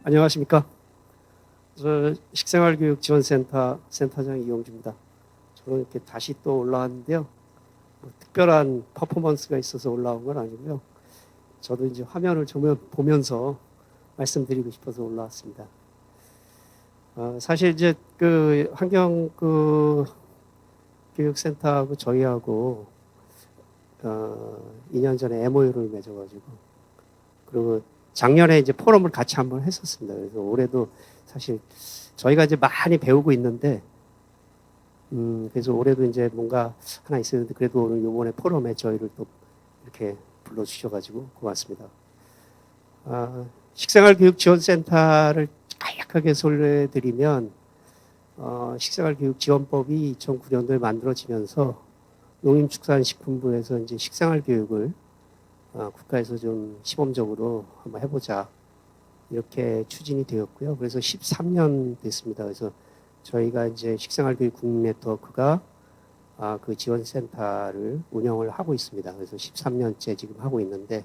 안녕하십니까. 저 식생활교육지원센터 센터장 이용주입니다. 저는 이렇게 다시 또 올라왔는데요. 뭐 특별한 퍼포먼스가 있어서 올라온 건 아니고요. 저도 이제 화면을 좀 보면서 말씀드리고 싶어서 올라왔습니다. 사실 이제 그 환경 교육센터하고 저희하고 2년 전에 MOU를 맺어가지고 그리고 작년에 이제 포럼을 같이 한번 했었습니다. 그래서 올해도 사실 저희가 이제 많이 배우고 있는데, 그래서 올해도 이제 뭔가 하나 있었는데, 그래도 오늘 요번에 포럼에 저희를 또 이렇게 불러주셔가지고 고맙습니다. 식생활교육지원센터를 간략하게 소개해드리면, 식생활교육지원법이 2009년도에 만들어지면서 농림축산식품부에서 이제 식생활교육을 국가에서 좀 시범적으로 한번 해보자 이렇게 추진이 되었고요. 그래서 13년 됐습니다. 그래서 저희가 이제 식생활교육 국민네트워크가 그 지원센터를 운영을 하고 있습니다. 그래서 13년째 지금 하고 있는데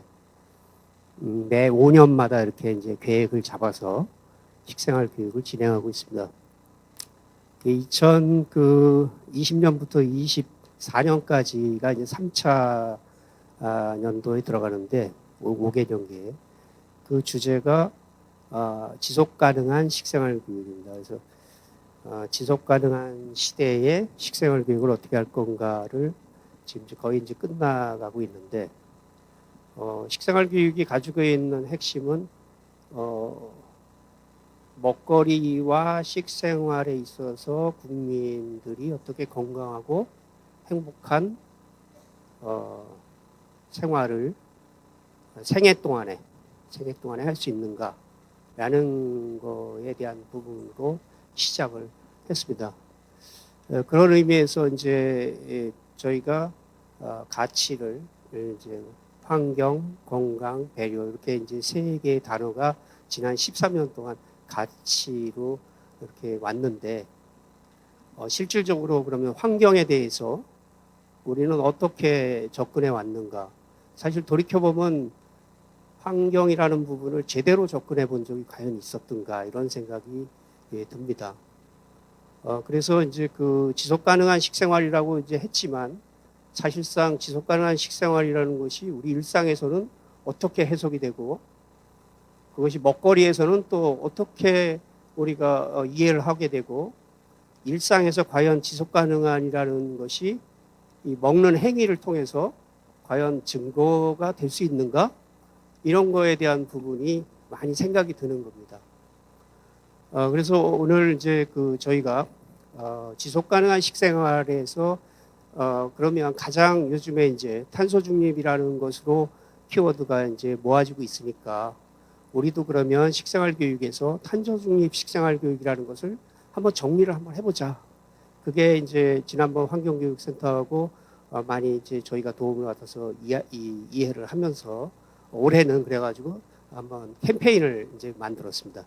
매 5년마다 이렇게 이제 계획을 잡아서 식생활교육을 진행하고 있습니다. 2020년부터 24년까지가 이제 3차 년도에 들어가는데 5개년계 그 주제가 지속 가능한 식생활 교육입니다. 그래서 지속 가능한 시대에 식생활 교육을 어떻게 할 건가를 지금 거의 이제 끝나가고 있는데 식생활 교육이 가지고 있는 핵심은 먹거리와 식생활에 있어서 국민들이 어떻게 건강하고 행복한 생활을 생애 동안에 할 수 있는가라는 거에 대한 부분으로 시작을 했습니다. 그런 의미에서 이제 저희가 가치를 이제 환경, 건강, 배려 이렇게 이제 세 개의 단어가 지난 13년 동안 가치로 이렇게 왔는데 실질적으로 그러면 환경에 대해서 우리는 어떻게 접근해 왔는가? 사실 돌이켜보면 환경이라는 부분을 제대로 접근해 본 적이 과연 있었던가 이런 생각이 듭니다. 그래서 이제 그 지속 가능한 식생활이라고 이제 했지만 사실상 지속 가능한 식생활이라는 것이 우리 일상에서는 어떻게 해석이 되고 그것이 먹거리에서는 또 어떻게 우리가 이해를 하게 되고 일상에서 과연 지속 가능한이라는 것이 이 먹는 행위를 통해서 과연 증거가 될 수 있는가? 이런 거에 대한 부분이 많이 생각이 드는 겁니다. 그래서 오늘 이제 그 저희가 지속 가능한 식생활에서 그러면 가장 요즘에 이제 탄소 중립이라는 것으로 키워드가 이제 모아지고 있으니까 우리도 그러면 식생활 교육에서 탄소 중립 식생활 교육이라는 것을 한번 정리를 한번 해보자. 그게 이제 지난번 환경교육센터하고 많이 이제 저희가 도움을 받아서 이해를 하면서 올해는 그래가지고 한번 캠페인을 이제 만들었습니다.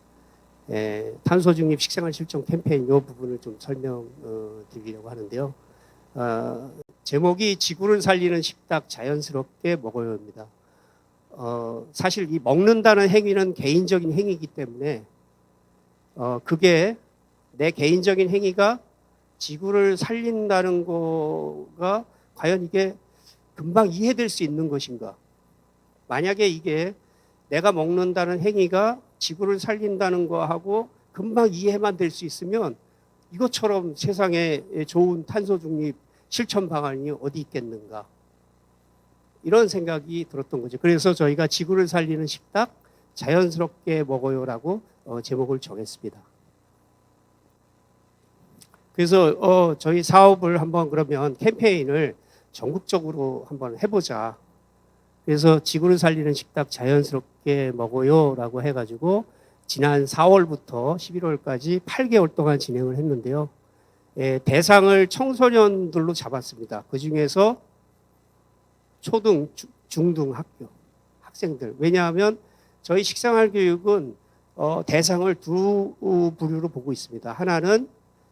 탄소 중립 식생활 실천 캠페인 이 부분을 좀 설명드리려고 하는데요. 제목이 지구를 살리는 식탁 자연스럽게 먹어요입니다. 사실 이 먹는다는 행위는 개인적인 행위이기 때문에 그게 내 개인적인 행위가 지구를 살린다는 거가 과연 이게 금방 이해될 수 있는 것인가? 만약에 이게 내가 먹는다는 행위가 지구를 살린다는 거하고 금방 이해만 될 수 있으면 이것처럼 세상에 좋은 탄소 중립 실천 방안이 어디 있겠는가? 이런 생각이 들었던 거죠. 그래서 저희가 지구를 살리는 식탁 자연스럽게 먹어요라고 제목을 정했습니다. 그래서 저희 사업을 한번 그러면 캠페인을 전국적으로 한번 해보자. 그래서 지구를 살리는 식탁 자연스럽게 먹어요라고 해가지고 지난 4월부터 11월까지 8개월 동안 진행을 했는데요. 대상을 청소년들로 잡았습니다. 그 중에서 초등, 중등 학교 학생들. 왜냐하면 저희 식생활 교육은 대상을 두 부류로 보고 있습니다. 하나는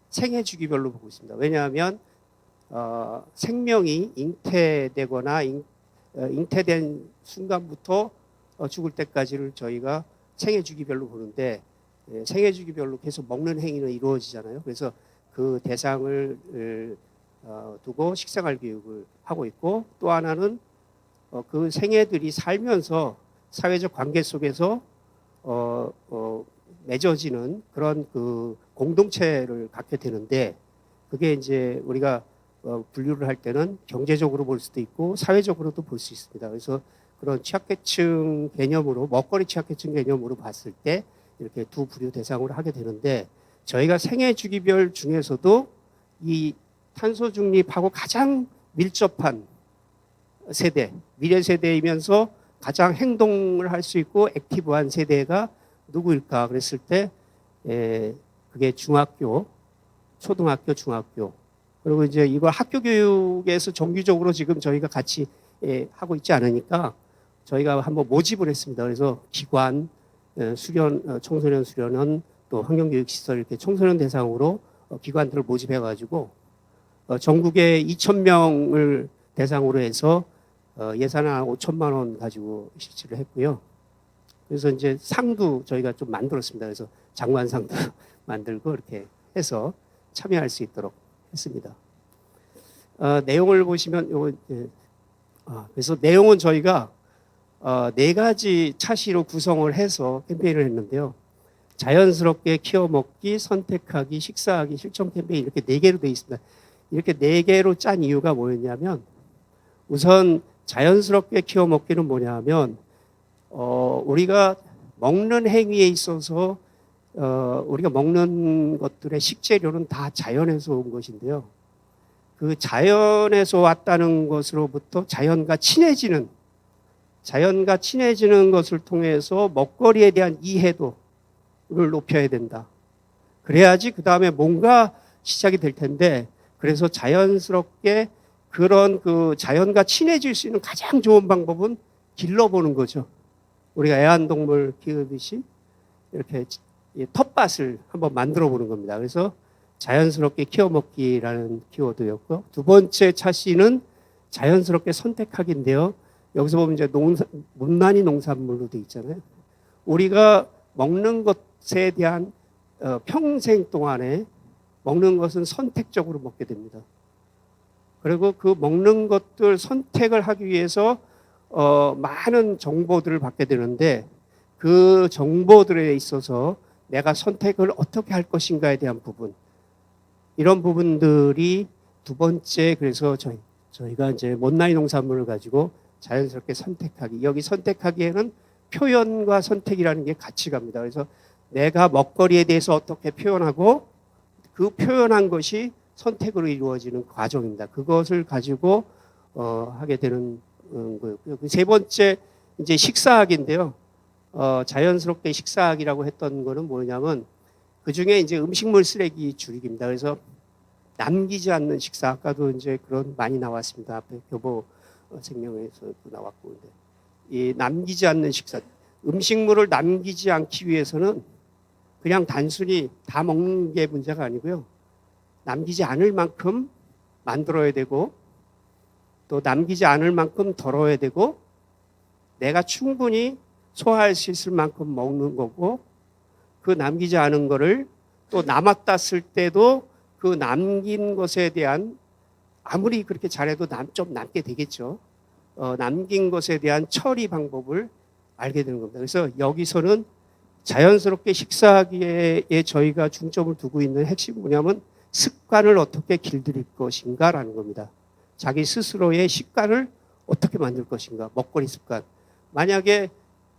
생애 주기별로 보고 있습니다. 왜냐하면 생명이 잉태되거나 잉태된 순간부터 죽을 때까지를 저희가 생애 주기별로 보는데 생애 주기별로 계속 먹는 행위는 이루어지잖아요. 그래서 그 대상을 두고 식생활 교육을 하고 있고, 또 하나는 그 생애들이 살면서 사회적 관계 속에서 맺어지는 그런 그 공동체를 갖게 되는데, 그게 이제 우리가 분류를 할 때는 경제적으로 볼 수도 있고 사회적으로도 볼 수 있습니다. 그래서 그런 취약계층 개념으로, 먹거리 취약계층 개념으로 봤을 때 이렇게 두 분류 대상으로 하게 되는데, 저희가 생애 주기별 중에서도 이 탄소 중립하고 가장 밀접한 세대, 미래 세대이면서 가장 행동을 할 수 있고 액티브한 세대가 누구일까 그랬을 때 그게 중학교, 초등학교, 중학교, 그리고 이제 이걸 학교 교육에서 정기적으로 지금 저희가 같이 하고 있지 않으니까 저희가 한번 모집을 했습니다. 그래서 기관, 수련, 청소년 수련원, 또 환경교육시설 이렇게 청소년 대상으로 기관들을 모집해가지고 전국에 2,000명을 대상으로 해서 예산 한 5천만 원 가지고 실시를 했고요. 그래서 이제 상도 저희가 좀 만들었습니다. 그래서 장관상도 만들고 이렇게 해서 참여할 수 있도록 했습니다. 내용을 보시면 요거 그래서 내용은 저희가 4가지 차시로 구성을 해서 캠페인을 했는데요. 자연스럽게 키워 먹기, 선택하기, 식사하기, 실천 캠페인 이렇게 4개로 되어 있습니다. 이렇게 4개로 짠 이유가 뭐였냐면, 우선 자연스럽게 키워 먹기는 뭐냐면 우리가 먹는 행위에 있어서 우리가 먹는 것들의 식재료는 다 자연에서 온 것인데요. 그 자연에서 왔다는 것으로부터 자연과 친해지는 것을 통해서 먹거리에 대한 이해도를 높여야 된다. 그래야지 그 다음에 뭔가 시작이 될 텐데, 그래서 자연스럽게 그런 그 자연과 친해질 수 있는 가장 좋은 방법은 길러보는 거죠. 우리가 애완동물 키우듯이 이렇게 텃밭을 한번 만들어 보는 겁니다. 그래서 자연스럽게 키워먹기라는 키워드였고, 두 번째 차시는 자연스럽게 선택하기인데요. 여기서 보면 이제 문난이 농산물로 되어 있잖아요. 우리가 먹는 것에 대한 평생 동안에 먹는 것은 선택적으로 먹게 됩니다. 그리고 그 먹는 것들 선택을 하기 위해서 많은 정보들을 받게 되는데, 그 정보들에 있어서 내가 선택을 어떻게 할 것인가에 대한 부분, 이런 부분들이 두 번째. 그래서 저희가 이제 못나이 농산물을 가지고 자연스럽게 선택하기, 여기 선택하기에는 표현과 선택이라는 게 같이 갑니다. 그래서 내가 먹거리에 대해서 어떻게 표현하고 그 표현한 것이 선택으로 이루어지는 과정입니다. 그것을 가지고 하게 되는 거고요. 그 세 번째 이제 식사학인데요. 자연스럽게 식사학이라고 했던 거는 뭐냐면, 그 중에 이제 음식물 쓰레기 줄이기입니다. 그래서 남기지 않는 식사, 아까도 이제 그런 많이 나왔습니다. 앞에 교보 생명에서도 나왔고, 근데 이 남기지 않는 식사, 음식물을 남기지 않기 위해서는 그냥 단순히 다 먹는 게 문제가 아니고요. 남기지 않을 만큼 만들어야 되고, 또 남기지 않을 만큼 덜어야 되고, 내가 충분히 소화할 수 있을 만큼 먹는 거고, 그 남기지 않은 거를 또 남았다 쓸 때도 그 남긴 것에 대한, 아무리 그렇게 잘해도 좀 남게 되겠죠. 남긴 것에 대한 처리 방법을 알게 되는 겁니다. 그래서 여기서는 자연스럽게 식사하기에 저희가 중점을 두고 있는 핵심이 뭐냐면, 습관을 어떻게 길들일 것인가라는 겁니다. 자기 스스로의 식관을 어떻게 만들 것인가, 먹거리 습관. 만약에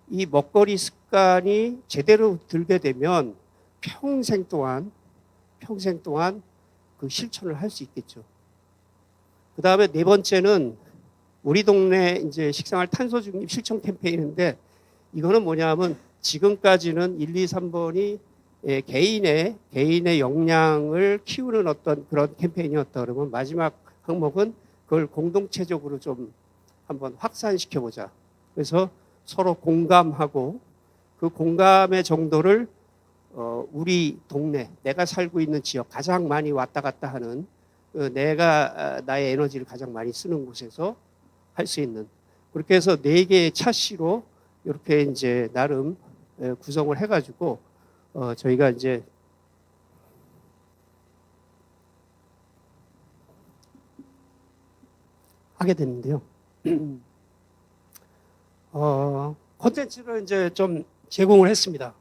이 먹거리 습관이 제대로 들게 되면 평생 동안 그 실천을 할 수 있겠죠. 그 다음에 네 번째는 우리 동네 이제 식생활 탄소 중립 실천 캠페인인데, 이거는 뭐냐면 지금까지는 1, 2, 3번이 개인의 역량을 키우는 어떤 그런 캠페인이었다 그러면, 마지막 항목은 그걸 공동체적으로 좀 한번 확산시켜 보자. 그래서 서로 공감하고 그 공감의 정도를 우리 동네, 내가 살고 있는 지역, 가장 많이 왔다 갔다 하는 내가 나의 에너지를 가장 많이 쓰는 곳에서 할 수 있는, 그렇게 해서 4개의 차시로 이렇게 이제 나름 구성을 해가지고 저희가 이제 하게 됐는데요. 콘텐츠를 이제 좀 제공을 했습니다.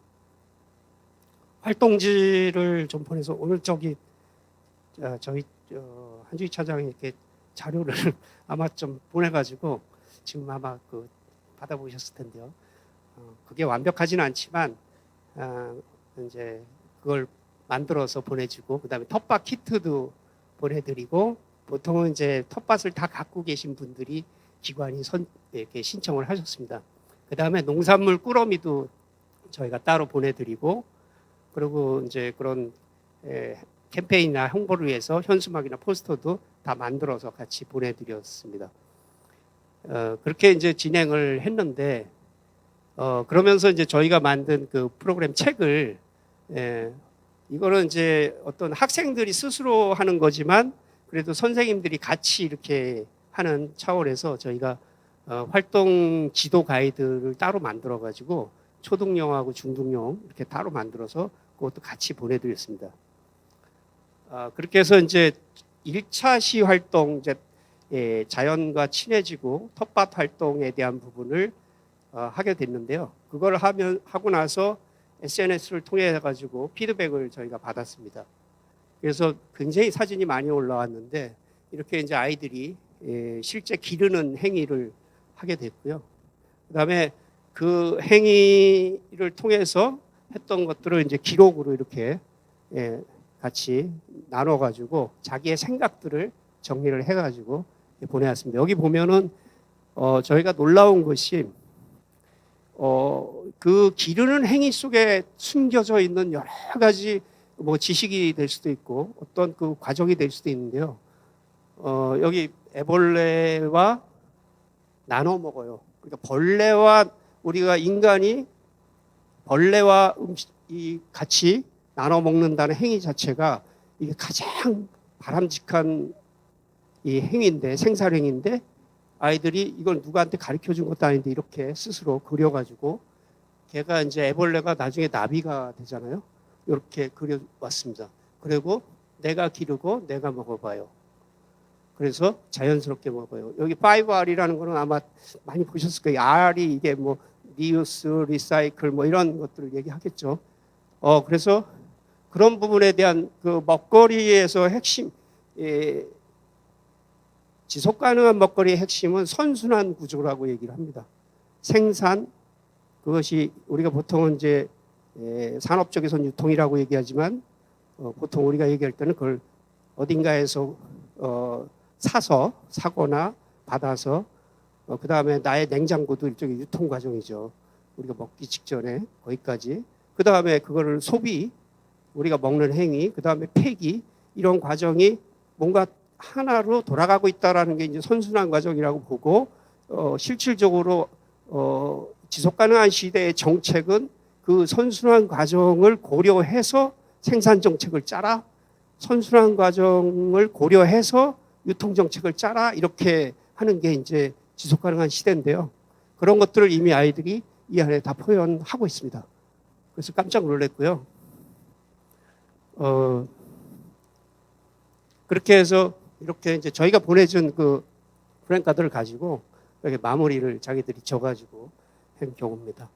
활동지를 좀 보내서 오늘 저희 한주희 차장이 이렇게 자료를 아마 좀 보내가지고 지금 아마 받아보셨을 텐데요. 그게 완벽하지는 않지만 이제 그걸 만들어서 보내주고 그다음에 텃밭 키트도 보내드리고 보통은 이제 텃밭을 다 갖고 계신 분들이 기관이 이렇게 신청을 하셨습니다. 그다음에 농산물 꾸러미도 저희가 따로 보내드리고 그리고 이제 그런 캠페인이나 홍보를 위해서 현수막이나 포스터도 다 만들어서 같이 보내드렸습니다. 그렇게 이제 진행을 했는데 그러면서 이제 저희가 만든 그 프로그램 책을 이거는 이제 어떤 학생들이 스스로 하는 거지만 그래도 선생님들이 같이 이렇게 하는 차원에서 저희가 활동 지도 가이드를 따로 만들어 가지고 초등용하고 중등용 이렇게 따로 만들어서 그것도 같이 보내드렸습니다. 그렇게 해서 이제 1차 시 활동 이제 자연과 친해지고 텃밭 활동에 대한 부분을 하게 됐는데요. 그걸 하고 나서 SNS를 통해 가지고 피드백을 저희가 받았습니다. 그래서 굉장히 사진이 많이 올라왔는데 이렇게 이제 아이들이 실제 기르는 행위를 하게 됐고요. 그다음에 그 행위를 통해서 했던 것들을 이제 기록으로 이렇게 같이 나눠가지고 자기의 생각들을 정리를 해가지고 보내왔습니다. 여기 보면은 저희가 놀라운 것이 그 기르는 행위 속에 숨겨져 있는 여러 가지 뭐 지식이 될 수도 있고 어떤 그 과정이 될 수도 있는데요. 여기 애벌레와 나눠 먹어요. 그러니까 벌레와 우리가 인간이 벌레와 음식이 같이 나눠 먹는다는 행위 자체가 이게 가장 바람직한 이 행위인데 생산 행위인데 아이들이 이걸 누구한테 가르쳐 준 것도 아닌데 이렇게 스스로 그려가지고 걔가 이제 애벌레가 나중에 나비가 되잖아요. 이렇게 그려왔습니다. 그리고 내가 기르고 내가 먹어봐요. 그래서 자연스럽게 먹어요. 여기 5R이라는 거는 아마 많이 보셨을 거예요. R이 이게 뭐 리유스, 리사이클 뭐 이런 것들을 얘기하겠죠. 그래서 그런 부분에 대한 그 먹거리에서 핵심, 지속 가능한 먹거리의 핵심은 선순환 구조라고 얘기를 합니다. 생산, 그것이 우리가 보통은 이제 산업적에서는 유통이라고 얘기하지만 보통 우리가 얘기할 때는 그걸 어딘가에서 사거나 받아서 그 다음에 나의 냉장고도 일종의 유통 과정이죠. 우리가 먹기 직전에 거기까지. 그 다음에 그거를 소비, 우리가 먹는 행위, 그 다음에 폐기 이런 과정이 뭔가 하나로 돌아가고 있다라는 게 이제 선순환 과정이라고 보고 실질적으로 지속 가능한 시대의 정책은 그 선순환 과정을 고려해서 생산 정책을 짜라, 선순환 과정을 고려해서 유통 정책을 짜라 이렇게 하는 게 이제 지속 가능한 시대인데요. 그런 것들을 이미 아이들이 이 안에 다 표현하고 있습니다. 그래서 깜짝 놀랐고요. 그렇게 해서 이렇게 이제 저희가 보내준 그 프랭카드를 가지고 이렇게 마무리를 자기들이 져가지고 한 경우입니다.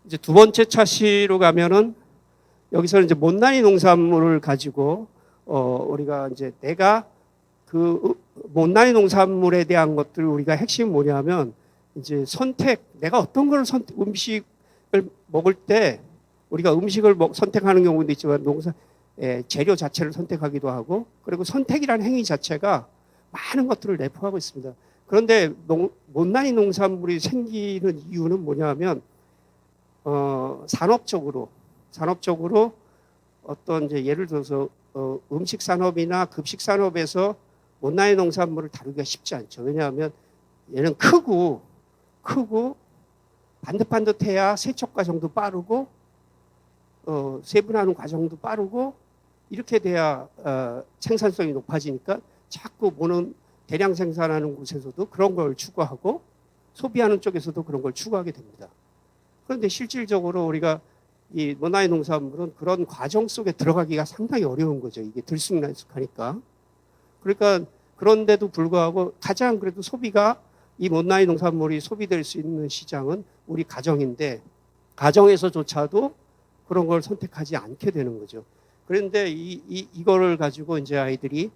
이제 두 번째 차시로 가면은 여기서는 이제 못난이 농산물을 가지고 우리가 이제 내가 그 못난이 농산물에 대한 것들 우리가 핵심이 뭐냐면 이제 선택, 내가 어떤 걸 음식을 먹을 때 우리가 음식을 선택하는 경우도 있지만 재료 자체를 선택하기도 하고 그리고 선택이라는 행위 자체가 많은 것들을 내포하고 있습니다. 그런데 못난이 농산물이 생기는 이유는 뭐냐면 산업적으로 어떤 이제 예를 들어서 음식 산업이나 급식 산업에서 못난이 농산물을 다루기가 쉽지 않죠. 왜냐하면 얘는 크고 반듯반듯해야 세척 과정도 빠르고 세분화하는 과정도 빠르고 이렇게 돼야 생산성이 높아지니까 자꾸 대량 생산하는 곳에서도 그런 걸 추구하고 소비하는 쪽에서도 그런 걸 추구하게 됩니다. 그런데 실질적으로 우리가 이 원나이 농산물은 그런 과정 속에 들어가기가 상당히 어려운 거죠. 이게 들쑥날쑥하니까. 그러니까 그런데도 불구하고 가장 그래도 소비가 이 원나이 농산물이 소비될 수 있는 시장은 우리 가정인데 가정에서조차도 그런 걸 선택하지 않게 되는 거죠. 그런데 이거를 가지고 이제 아이들이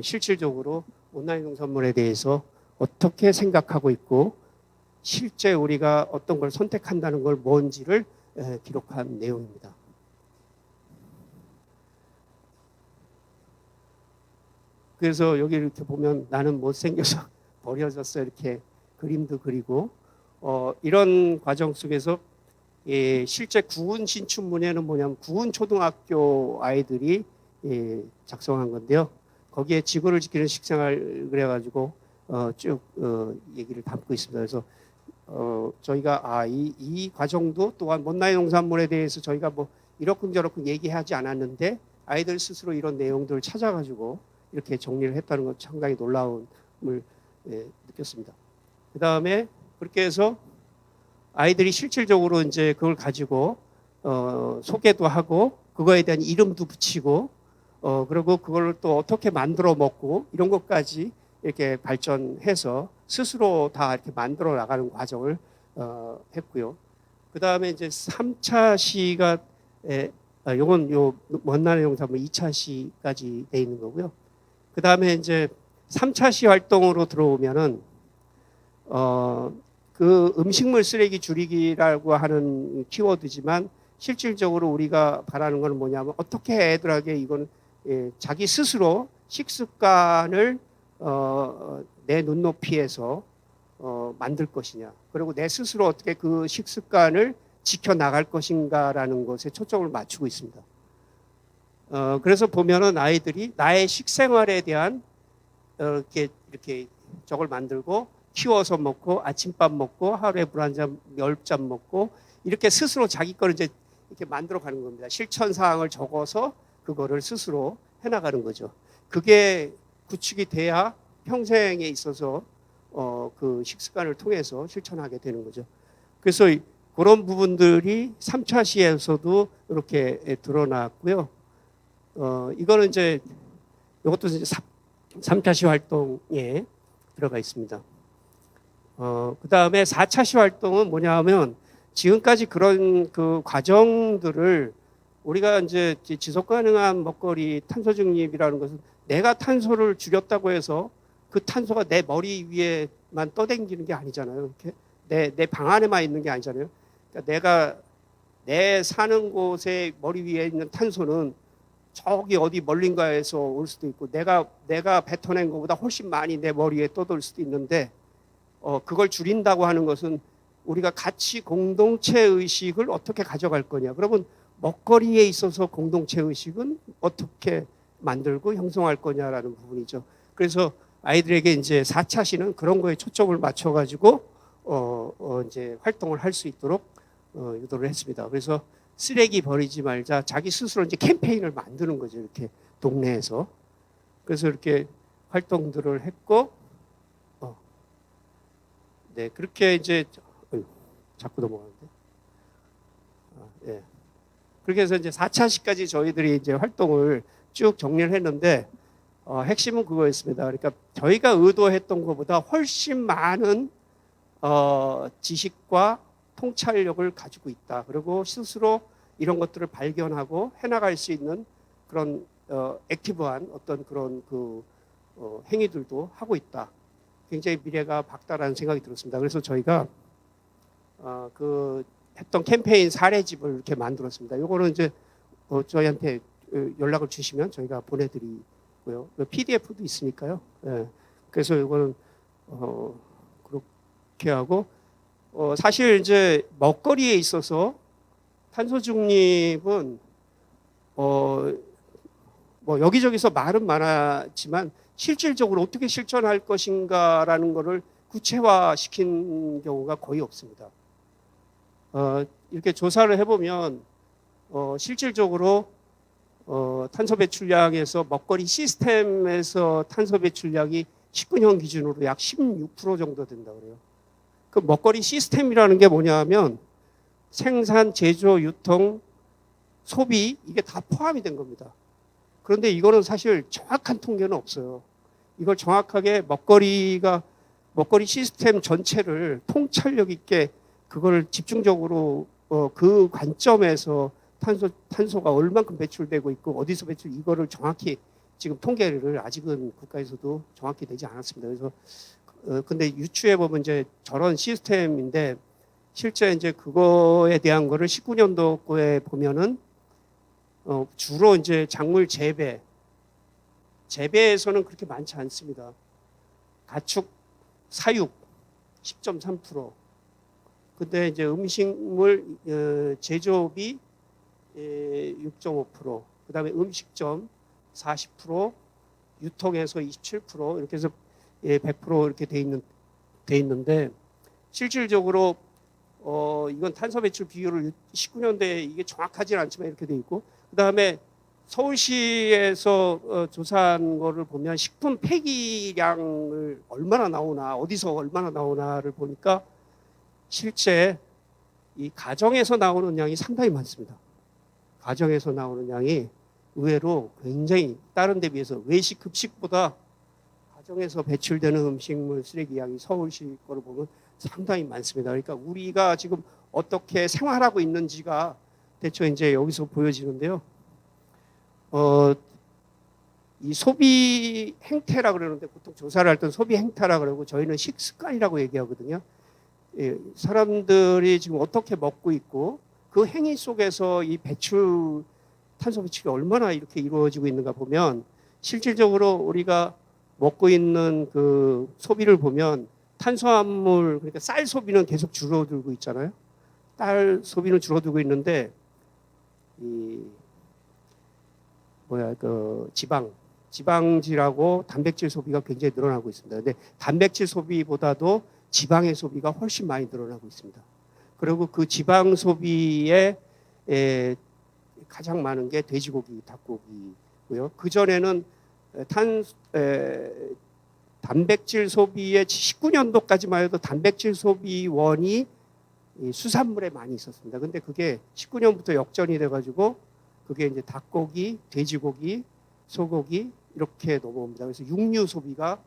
실질적으로 온라인 농산물에 대해서 어떻게 생각하고 있고 실제 우리가 어떤 걸 선택한다는 걸 뭔지를 기록한 내용입니다. 그래서 여기 이렇게 보면 나는 못생겨서 버려졌어 이렇게 그림도 그리고 이런 과정 속에서 실제 구운 신춘문예는 뭐냐면 구운 초등학교 아이들이 작성한 건데요. 거기에 지구를 지키는 식생활 그래가지고 쭉 얘기를 담고 있습니다. 그래서 저희가 이 과정도 또한 못나이 농산물에 대해서 저희가 뭐 이러쿵저러쿵 얘기하지 않았는데 아이들 스스로 이런 내용들을 찾아가지고 이렇게 정리를 했다는 것 상당히 놀라움을 느꼈습니다. 그 다음에 그렇게 해서 아이들이 실질적으로 이제 그걸 가지고 소개도 하고 그거에 대한 이름도 붙이고 그리고 그걸 또 어떻게 만들어 먹고 이런 것까지 이렇게 발전해서 스스로 다 이렇게 만들어 나가는 과정을 했고요. 그 다음에 이제 3차 시가 요건 요 원나라 용사물 2차 시까지 돼 있는 거고요. 그 다음에 이제 3차 시 활동으로 들어오면은 그 음식물 쓰레기 줄이기라고 하는 키워드지만 실질적으로 우리가 바라는 것은 뭐냐면 어떻게 애들에게 이건 자기 스스로 식습관을 내 눈높이에서 만들 것이냐 그리고 내 스스로 어떻게 그 식습관을 지켜나갈 것인가라는 것에 초점을 맞추고 있습니다. 그래서 보면은 아이들이 나의 식생활에 대한 이렇게 저걸 만들고 키워서 먹고 아침밥 먹고 하루에 물 한 잔, 10잔 먹고 이렇게 스스로 자기 거를 이제 이렇게 만들어 가는 겁니다. 실천 사항을 적어서 그거를 스스로 해나가는 거죠. 그게 구축이 돼야 평생에 있어서 그 식습관을 통해서 실천하게 되는 거죠. 그래서 그런 부분들이 3차 시에서도 이렇게 드러났고요. 이거는 이제 이것도 이제 3차 시 활동에 들어가 있습니다. 그 다음에 4차 시 활동은 뭐냐 하면 지금까지 그런 그 과정들을 우리가 이제 지속 가능한 먹거리 탄소 중립이라는 것은 내가 탄소를 줄였다고 해서 그 탄소가 내 머리 위에만 떠댕기는 게 아니잖아요. 이렇게 내 방 안에만 있는 게 아니잖아요. 그러니까 내가 내 사는 곳에 머리 위에 있는 탄소는 저기 어디 멀린가에서 올 수도 있고 내가 뱉어낸 것보다 훨씬 많이 내 머리에 떠돌 수도 있는데 그걸 줄인다고 하는 것은 우리가 같이 공동체 의식을 어떻게 가져갈 거냐. 그러면 먹거리에 있어서 공동체 의식은 어떻게 만들고 형성할 거냐라는 부분이죠. 그래서 아이들에게 이제 4차 시는 그런 거에 초점을 맞춰가지고 이제 활동을 할 수 있도록 유도를 했습니다. 그래서 쓰레기 버리지 말자 자기 스스로 이제 캠페인을 만드는 거죠. 이렇게 동네에서. 그래서 이렇게 활동들을 했고 네, 그렇게 이제 자꾸 넘어가는데. 예. 그렇게 해서 이제 4차 시까지 저희들이 이제 활동을 쭉 정리를 했는데 핵심은 그거였습니다. 그러니까 저희가 의도했던 것보다 훨씬 많은 지식과 통찰력을 가지고 있다. 그리고 스스로 이런 것들을 발견하고 해나갈 수 있는 그런 액티브한 어떤 그런 그 행위들도 하고 있다. 굉장히 미래가 밝다라는 생각이 들었습니다. 그래서 저희가 그 했던 캠페인 사례집을 이렇게 만들었습니다. 요거는 이제 저희한테 연락을 주시면 저희가 보내드리고요. PDF도 있으니까요. 예. 그래서 이거는 그렇게 하고 사실 이제 먹거리에 있어서 탄소 중립은 뭐 여기저기서 말은 많았지만 실질적으로 어떻게 실천할 것인가라는 것을 구체화시킨 경우가 거의 없습니다. 이렇게 조사를 해보면 실질적으로 탄소 배출량에서 먹거리 시스템에서 탄소 배출량이 19년 기준으로 약 16% 정도 된다고 그래요. 그 먹거리 시스템이라는 게 뭐냐 하면 생산, 제조, 유통, 소비 이게 다 포함이 된 겁니다. 그런데 이거는 사실 정확한 통계는 없어요. 이걸 정확하게 먹거리 시스템 전체를 통찰력 있게 그걸 집중적으로 그 관점에서 탄소가 얼만큼 배출되고 있고 어디서 배출 이거를 정확히 지금 통계를 아직은 국가에서도 정확히 되지 않았습니다. 그래서 근데 유추해 보면 이제 저런 시스템인데 실제 이제 그거에 대한 거를 19년도에 보면은 주로 이제 작물 재배에서는 그렇게 많지 않습니다. 가축 사육 10.3%. 근데 이제 음식물 제조비 6.5%. 그다음에 음식점 40%, 유통에서 27% 이렇게 해서 100% 이렇게 돼 있는데 실질적으로 이건 탄소 배출 비율을 19년도에 이게 정확하지는 않지만 이렇게 돼 있고 그다음에 서울시에서 조사한 거를 보면 식품 폐기량을 얼마나 나오나 어디서 얼마나 나오나를 보니까 실제 이 가정에서 나오는 양이 상당히 많습니다. 가정에서 나오는 양이 의외로 굉장히 다른 데 비해서 외식 급식보다 가정에서 배출되는 음식물 쓰레기 양이 서울시 거를 보면 상당히 많습니다. 그러니까 우리가 지금 어떻게 생활하고 있는지가 대충 이제 여기서 보여지는데요. 이 소비 행태라 그러는데 보통 조사를 할 때는 소비 행태라 그러고 저희는 식습관이라고 얘기하거든요. 사람들이 지금 어떻게 먹고 있고 그 행위 속에서 이 탄소 배출이 얼마나 이렇게 이루어지고 있는가 보면 실질적으로 우리가 먹고 있는 그 소비를 보면 탄수화물 그러니까 쌀 소비는 계속 줄어들고 있잖아요. 쌀 소비는 줄어들고 있는데 이 지방질하고 단백질 소비가 굉장히 늘어나고 있습니다. 근데 단백질 소비보다도 지방의 소비가 훨씬 많이 늘어나고 있습니다. 그리고 그 지방 소비에 가장 많은 게 돼지고기, 닭고기고요. 그 전에는 단백질 소비의 19년도까지만 해도 단백질 소비원이 수산물에 많이 있었습니다. 근데 그게 19년부터 역전이 돼가지고 그게 이제 닭고기, 돼지고기, 소고기 이렇게 넘어옵니다. 그래서 육류 소비가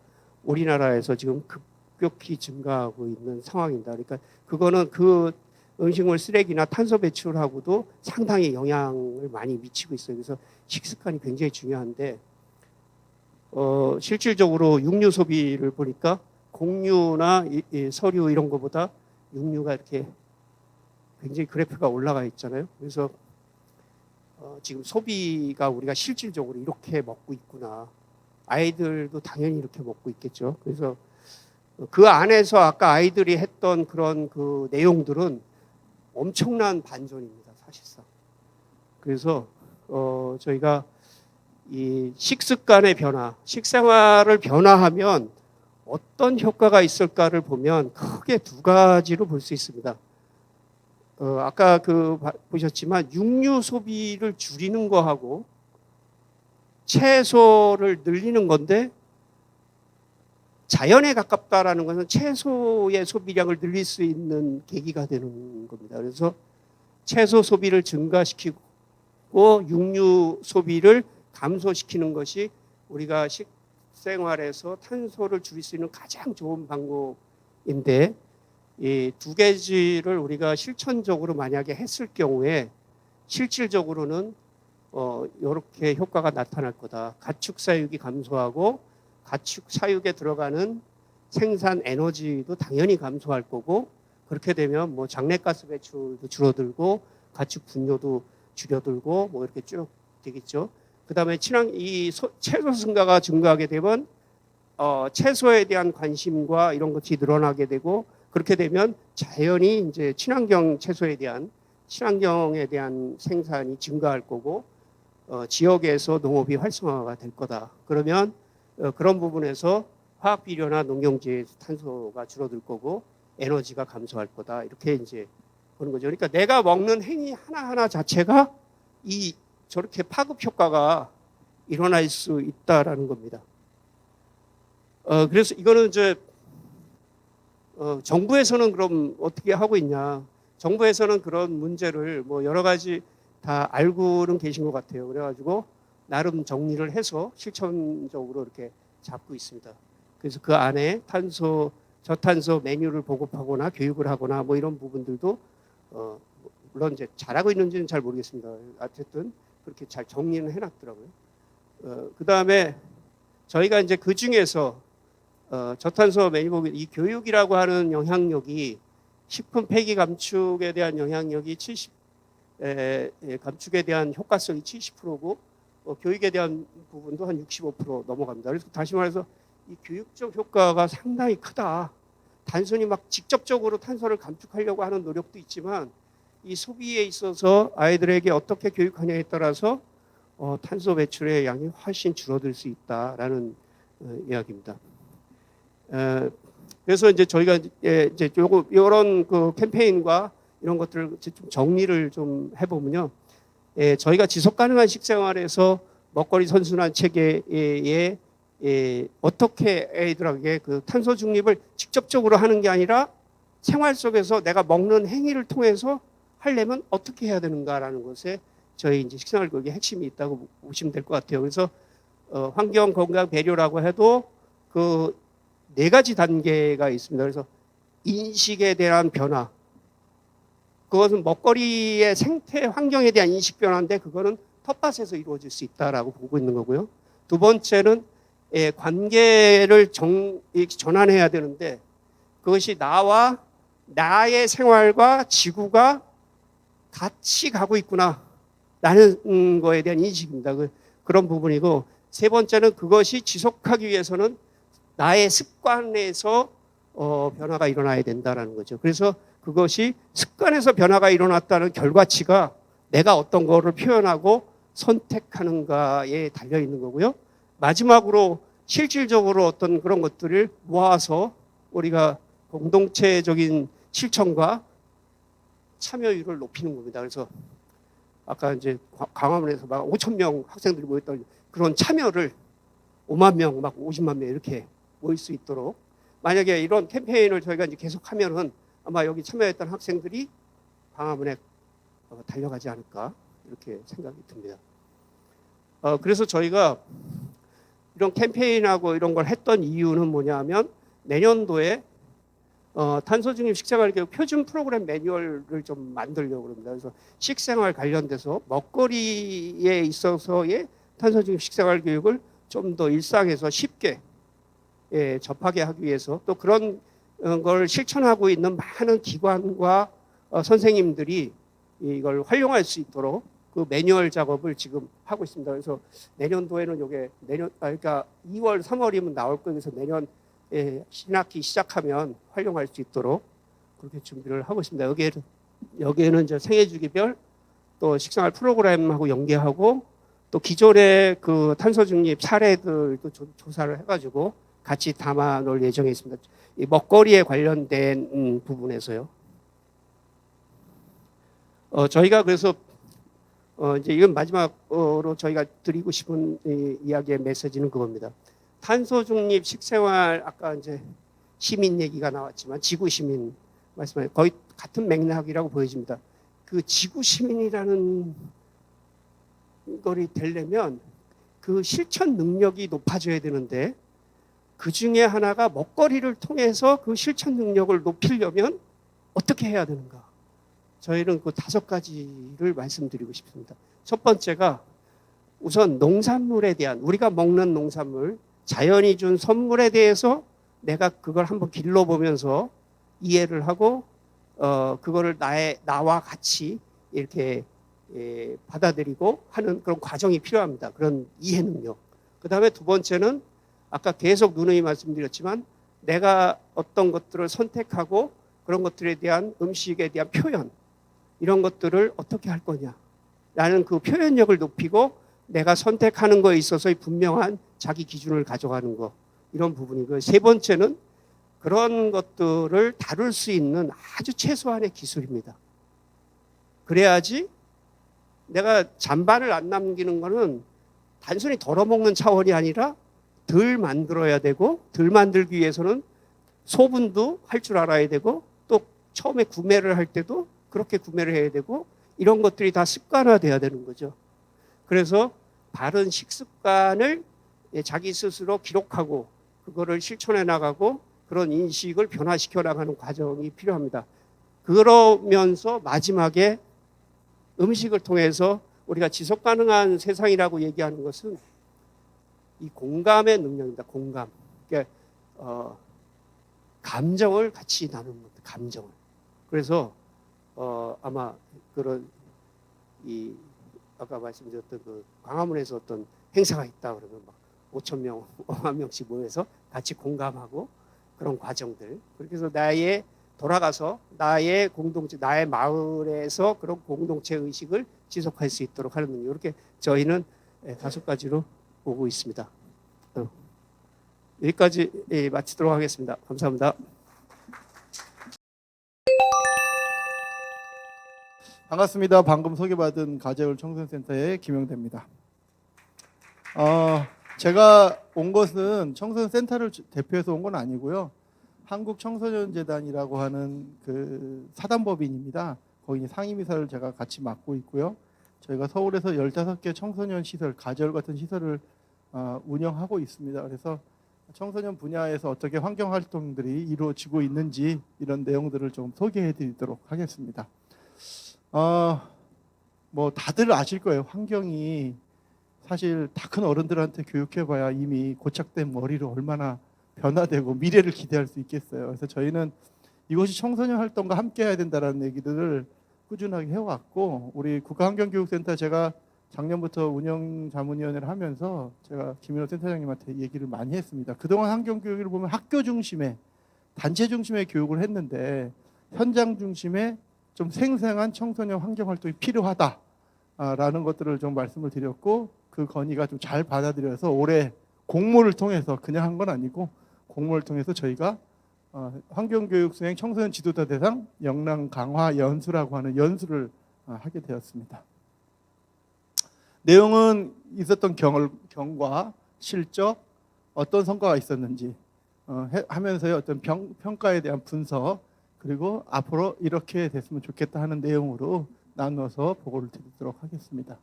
우리나라에서 지금 급격히 증가하고 있는 상황입니다. 그러니까 그거는 그 음식물 쓰레기나 탄소 배출하고도 상당히 영향을 많이 미치고 있어요. 그래서 식습관이 굉장히 중요한데 실질적으로 육류 소비를 보니까 곡류나 서류 이런 거보다 육류가 이렇게 굉장히 그래프가 올라가 있잖아요. 그래서 지금 소비가 우리가 실질적으로 이렇게 먹고 있구나. 아이들도 당연히 이렇게 먹고 있겠죠. 그래서 그 안에서 아까 아이들이 했던 그런 그 내용들은 엄청난 반전입니다, 사실상. 그래서 저희가 이 식습관의 변화, 식생활을 변화하면 어떤 효과가 있을까를 보면 크게 두 가지로 볼 수 있습니다. 아까 보셨지만 육류 소비를 줄이는 거하고 채소를 늘리는 건데 자연에 가깝다라는 것은 채소의 소비량을 늘릴 수 있는 계기가 되는 겁니다. 그래서 채소 소비를 증가시키고 육류 소비를 감소시키는 것이 우리가 식생활에서 탄소를 줄일 수 있는 가장 좋은 방법인데 이 두 가지를 우리가 실천적으로 만약에 했을 경우에 실질적으로는 이렇게 효과가 나타날 거다. 가축 사육이 감소하고 가축 사육에 들어가는 생산 에너지도 당연히 감소할 거고 그렇게 되면 뭐 장내가스 배출도 줄어들고 가축 분뇨도 줄어들고 뭐 이렇게 쭉 되겠죠. 그다음에 채소 증가가 증가하게 되면 채소에 대한 관심과 이런 것이 늘어나게 되고 그렇게 되면 자연히 이제 친환경에 대한 생산이 증가할 거고 지역에서 농업이 활성화가 될 거다. 그러면 그런 부분에서 화학 비료나 농경지의 탄소가 줄어들 거고 에너지가 감소할 거다. 이렇게 이제 보는 거죠. 그러니까 내가 먹는 행위 하나하나 자체가 저렇게 파급 효과가 일어날 수 있다라는 겁니다. 그래서 이거는 이제 정부에서는 그럼 어떻게 하고 있냐? 정부에서는 그런 문제를 뭐 여러 가지 다 알고는 계신 것 같아요. 그래가지고 나름 정리를 해서 실천적으로 이렇게 잡고 있습니다. 그래서 그 안에 저탄소 메뉴를 보급하거나 교육을 하거나 뭐 이런 부분들도 물론 이제 잘하고 있는지는 잘 모르겠습니다. 어쨌든 그렇게 잘 정리는 해놨더라고요. 그 다음에 저희가 이제 그 중에서 저탄소 메뉴 보급 이 교육이라고 하는 영향력이 식품 폐기 감축에 대한 영향력이 감축에 대한 효과성이 70%고 교육에 대한 부분도 한 65% 넘어갑니다. 그래서 다시 말해서 이 교육적 효과가 상당히 크다. 단순히 막 직접적으로 탄소를 감축하려고 하는 노력도 있지만 이 소비에 있어서 아이들에게 어떻게 교육하냐에 따라서 탄소 배출의 양이 훨씬 줄어들 수 있다라는 이야기입니다. 그래서 이제 저희가 이제 이런 그 캠페인과 이런 것들을 좀 정리를 좀 해보면요. 저희가 지속 가능한 식생활에서 먹거리 선순환 체계에 어떻게 애들에게 그 탄소 중립을 직접적으로 하는 게 아니라 생활 속에서 내가 먹는 행위를 통해서 하려면 어떻게 해야 되는가라는 것에 저희 이제 식생활 교육의 핵심이 있다고 보시면 될 것 같아요. 그래서 환경 건강 배려라고 해도 그 4가지 단계가 있습니다. 그래서 인식에 대한 변화, 그것은 먹거리의 생태 환경에 대한 인식 변화인데 그거는 텃밭에서 이루어질 수 있다라고 보고 있는 거고요. 두 번째는 관계를 전환해야 되는데 그것이 나와 나의 생활과 지구가 같이 가고 있구나 라는 거에 대한 인식입니다. 그런 부분이고, 세 번째는 그것이 지속하기 위해서는 나의 습관에서 변화가 일어나야 된다는 거죠. 그래서 그것이 습관에서 변화가 일어났다는 결과치가 내가 어떤 거를 표현하고 선택하는가에 달려 있는 거고요. 마지막으로 실질적으로 어떤 그런 것들을 모아서 우리가 공동체적인 실천과 참여율을 높이는 겁니다. 그래서 아까 이제 광화문에서 막 5천 명 학생들이 모였던 그런 참여를 5만 명, 막 50만 명 이렇게 모일 수 있도록, 만약에 이런 캠페인을 저희가 이제 계속하면은 아마 여기 참여했던 학생들이 광화문에 달려가지 않을까 이렇게 생각이 듭니다. 그래서 저희가 이런 캠페인하고 이런 걸 했던 이유는 뭐냐면 내년도에 탄소 중립 식생활 교육 표준 프로그램 매뉴얼을 좀 만들려고 합니다. 그래서 식생활 관련돼서 먹거리에 있어서의 탄소 중립 식생활 교육을 좀 더 일상에서 쉽게 접하게 하기 위해서, 또 그런 걸 실천하고 있는 많은 기관과 선생님들이 이걸 활용할 수 있도록 그 매뉴얼 작업을 지금 하고 있습니다. 그래서 내년도에는 이게 그러니까 2월, 3월이면 나올 거예요. 그래서 내년 신학기 시작하면 활용할 수 있도록 그렇게 준비를 하고 있습니다. 여기에는 이제 생애주기별 또 식생활 프로그램하고 연계하고 또 기존의 그 탄소 중립 사례들도 조사를 해가지고 같이 담아 놓을 예정에 있습니다. 이 먹거리에 관련된 부분에서요. 저희가 그래서 이제 이건 마지막으로 저희가 드리고 싶은 이야기의 메시지는 그겁니다. 탄소 중립 식생활, 아까 이제 시민 얘기가 나왔지만 지구 시민 말씀하신 거의 같은 맥락이라고 보여집니다. 그 지구 시민이라는 거리 되려면 그 실천 능력이 높아져야 되는데 그 중에 하나가 먹거리를 통해서 그 실천 능력을 높이려면 어떻게 해야 되는가? 저희는 그 5가지를 말씀드리고 싶습니다. 첫 번째가 우선 농산물에 대한, 우리가 먹는 농산물, 자연이 준 선물에 대해서 내가 그걸 한번 길러보면서 이해를 하고 그거를 나와 같이 이렇게 받아들이고 하는 그런 과정이 필요합니다. 그런 이해 능력. 그 다음에 두 번째는 아까 계속 누누이 말씀드렸지만 내가 어떤 것들을 선택하고 그런 것들에 대한 음식에 대한 표현, 이런 것들을 어떻게 할 거냐라는 그 표현력을 높이고 내가 선택하는 거에 있어서의 분명한 자기 기준을 가져가는 거, 이런 부분이고요. 세 번째는 그런 것들을 다룰 수 있는 아주 최소한의 기술입니다. 그래야지 내가 잔반을 안 남기는 거는 단순히 덜어먹는 차원이 아니라 덜 만들어야 되고, 덜 만들기 위해서는 소분도 할 줄 알아야 되고, 또 처음에 구매를 할 때도 그렇게 구매를 해야 되고 이런 것들이 다 습관화돼야 되는 거죠. 그래서 바른 식습관을 자기 스스로 기록하고 그거를 실천해 나가고 그런 인식을 변화시켜 나가는 과정이 필요합니다. 그러면서 마지막에 음식을 통해서 우리가 지속 가능한 세상이라고 얘기하는 것은 이 공감의 능력입니다. 공감. 그러니까 감정을 같이 나누는 겁니다. 감정을. 그래서 아마 그런 이 아까 말씀드렸던 그 광화문에서 어떤 행사가 있다 그러면 막 5천 명, 5만 명씩 모여서 같이 공감하고 그런 과정들. 그렇게 해서 돌아가서 나의 공동체, 나의 마을에서 그런 공동체 의식을 지속할 수 있도록 하는 능력. 이렇게 저희는 5가지로 보고 있습니다. 여기까지 마치도록 하겠습니다. 감사합니다. 반갑습니다. 방금 소개받은 가재울 청소년센터의 김영대입니다. 제가 온 것은 청소년센터를 대표해서 온 건 아니고요. 한국청소년재단이라고 하는 그 사단법인입니다. 거기 상임이사를 제가 같이 맡고 있고요. 저희가 서울에서 15개 청소년 시설, 가재울 같은 시설을 운영하고 있습니다. 그래서 청소년 분야에서 어떻게 환경 활동들이 이루어지고 있는지 이런 내용들을 좀 소개해 드리도록 하겠습니다. 뭐 다들 아실 거예요. 환경이 사실 다 큰 어른들한테 교육해봐야 이미 고착된 머리로 얼마나 변화되고 미래를 기대할 수 있겠어요. 그래서 저희는 이것이 청소년 활동과 함께 해야 된다는 얘기들을 꾸준하게 해왔고, 우리 국가환경교육센터 제가 작년부터 운영자문위원회를 하면서 제가 김인호 센터장님한테 얘기를 많이 했습니다. 그동안 환경교육을 보면 학교 중심의, 단체 중심의 교육을 했는데 현장 중심의 좀 생생한 청소년 환경활동이 필요하다라는 것들을 좀 말씀을 드렸고, 그 건의가 좀 잘 받아들여서 올해 공모를 통해서, 그냥 한 건 아니고 공모를 통해서 저희가 환경교육 수행 청소년 지도자 대상 역량 강화 연수라고 하는 연수를 하게 되었습니다. 내용은 있었던 경과, 실적, 어떤 성과가 있었는지 하면서의 어떤 평가에 대한 분석, 그리고 앞으로 이렇게 됐으면 좋겠다 하는 내용으로 나누어서 보고를 드리도록 하겠습니다.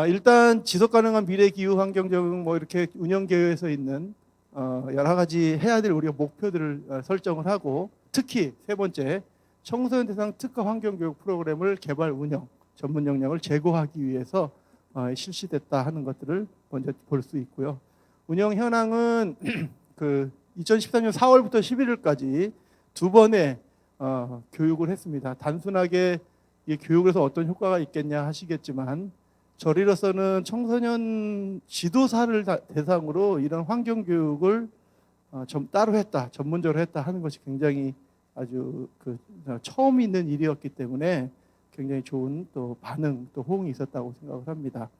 일단 지속가능한 미래 기후 환경 적응 뭐 이렇게 운영 계획에서 있는 여러 가지 해야 될 우리가 목표들을 설정을 하고, 특히 세 번째 청소년 대상 특화 환경 교육 프로그램을 개발 운영 전문 역량을 제고하기 위해서 실시됐다 하는 것들을 먼저 볼 수 있고요. 운영 현황은 그 2014년 4월부터 11월까지 두 번의 교육을 했습니다. 단순하게 이 교육에서 어떤 효과가 있겠냐 하시겠지만, 저리로서는 청소년 지도사를 대상으로 이런 환경 교육을 좀 따로 했다, 전문적으로 했다 하는 것이 굉장히 아주 처음 있는 일이었기 때문에 굉장히 좋은 또 반응, 또 호응이 있었다고 생각을 합니다.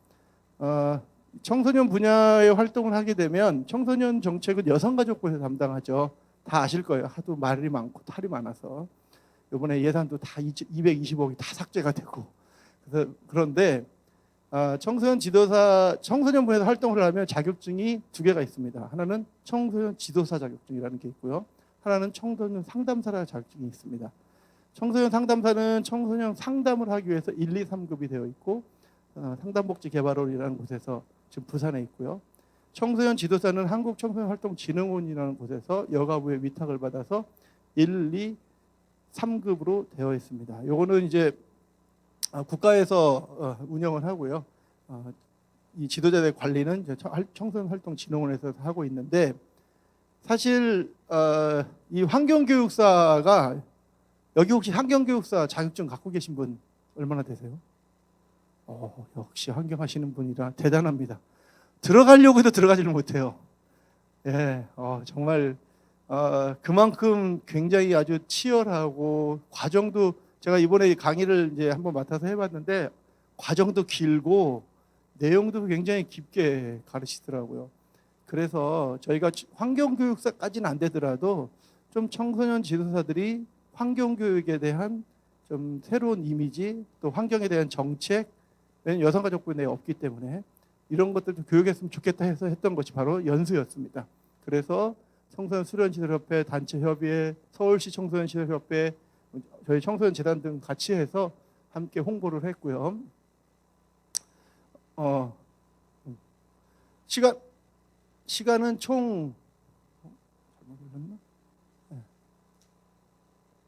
청소년 분야의 활동을 하게 되면 청소년 정책은 여성가족부에서 담당하죠. 다 아실 거예요. 하도 말이 많고 탈이 많아서 이번에 예산도 다 220억이 다 삭제가 되고. 그런데 청소년 지도사, 청소년 분야에서 활동을 하면 자격증이 두 개가 있습니다. 하나는 청소년 지도사 자격증이라는 게 있고요. 하나는 청소년 상담사라는 자격증이 있습니다. 청소년 상담사는 청소년 상담을 하기 위해서 1, 2, 3급이 되어 있고, 상담복지개발원이라는 곳에서 지금 부산에 있고요. 청소년 지도사는 한국청소년활동진흥원이라는 곳에서 여가부의 위탁을 받아서 1, 2, 3급으로 되어 있습니다. 요거는 이제 국가에서 운영을 하고요. 이 지도자들 관리는 이제 청소년활동진흥원에서 하고 있는데, 사실 이 환경교육사가, 여기 혹시 환경교육사 자격증 갖고 계신 분 얼마나 되세요? 역시 환경하시는 분이라 대단합니다. 들어가려고 해도 들어가지를 못해요. 예, 정말 그만큼 굉장히 아주 치열하고, 과정도 제가 이번에 강의를 이제 한번 맡아서 해봤는데 과정도 길고 내용도 굉장히 깊게 가르치더라고요. 그래서 저희가 환경교육사까지는 안 되더라도 좀 청소년 지도사들이 환경교육에 대한 좀 새로운 이미지, 또 환경에 대한 정책, 왜냐하면 여성가족부 내에 없기 때문에 이런 것들도 교육했으면 좋겠다 해서 했던 것이 바로 연수였습니다. 그래서 청소년 수련시설협회, 단체협의회, 서울시 청소년시설협회, 저희 청소년 재단 등 같이 해서 함께 홍보를 했고요. 시간은 총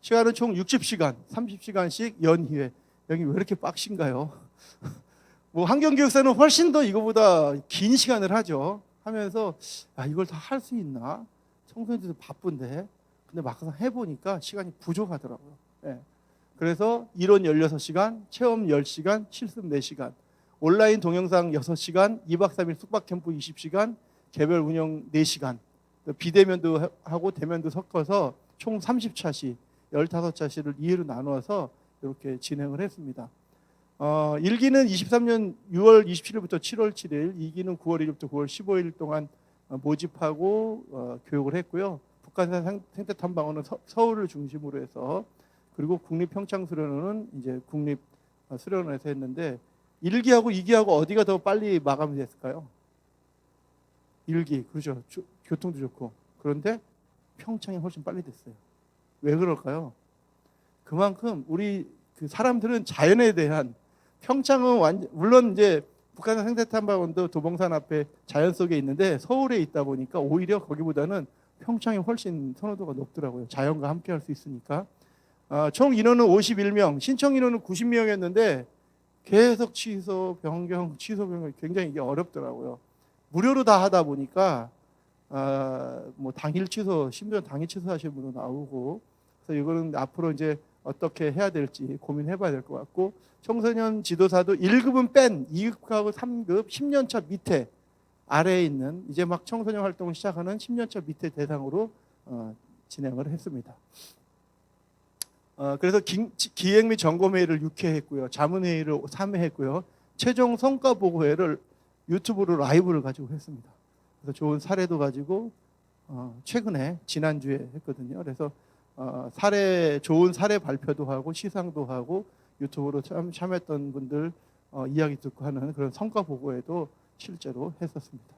시간은 총 60시간, 30시간씩 연희회. 여기 왜 이렇게 빡신가요? 뭐 환경교육사는 훨씬 더 이거보다 긴 시간을 하죠. 하면서 이걸 다 할 수 있나? 청소년들도 바쁜데. 근데 막상 해보니까 시간이 부족하더라고요. 예. 그래서 이론 16시간, 체험 10시간, 실습 4시간, 온라인 동영상 6시간, 2박 3일 숙박 캠프 20시간, 개별 운영 4시간, 비대면도 하고 대면도 섞어서 총 30차시, 15차시를 2회로 나누어서 이렇게 진행을 했습니다. 1기는 23년 6월 27일부터 7월 7일, 2기는 9월 1일부터 9월 15일 동안 모집하고 교육을 했고요. 북한산 생태탐방원은 서울을 중심으로 해서, 그리고 국립평창수련원은 이제 국립수련원에서 했는데, 1기하고 2기하고 어디가 더 빨리 마감이 됐을까요? 1기, 그렇죠. 교통도 좋고. 그런데 평창이 훨씬 빨리 됐어요. 왜 그럴까요? 그만큼 우리 그 사람들은 자연에 대한, 평창은 물론 이제 북한산 생태탐방원도 도봉산 앞에 자연 속에 있는데 서울에 있다 보니까 오히려 거기보다는 평창이 훨씬 선호도가 높더라고요. 자연과 함께 할 수 있으니까. 총 인원은 51명, 신청 인원은 90명이었는데 계속 취소, 변경, 취소, 변경, 굉장히 이게 어렵더라고요. 무료로 다 하다 보니까 뭐 당일 취소, 심지어 당일 취소하시는 분도 나오고, 그래서 이거는 앞으로 이제 어떻게 해야 될지 고민해봐야 될 것 같고, 청소년 지도사도 1급은 뺀 2급하고 3급 10년차 밑에 아래에 있는, 이제 막 청소년 활동을 시작하는 10년차 밑에 대상으로 진행을 했습니다. 그래서 기획 및 점검회의를 6회 했고요. 자문회의를 3회 했고요. 최종 성과 보고회를 유튜브로 라이브를 가지고 했습니다. 그래서 좋은 사례도 가지고 최근에 지난주에 했거든요. 그래서 좋은 사례 발표도 하고 시상도 하고 유튜브로 참여했던 분들 이야기 듣고 하는 그런 성과 보고회도 실제로 했었습니다.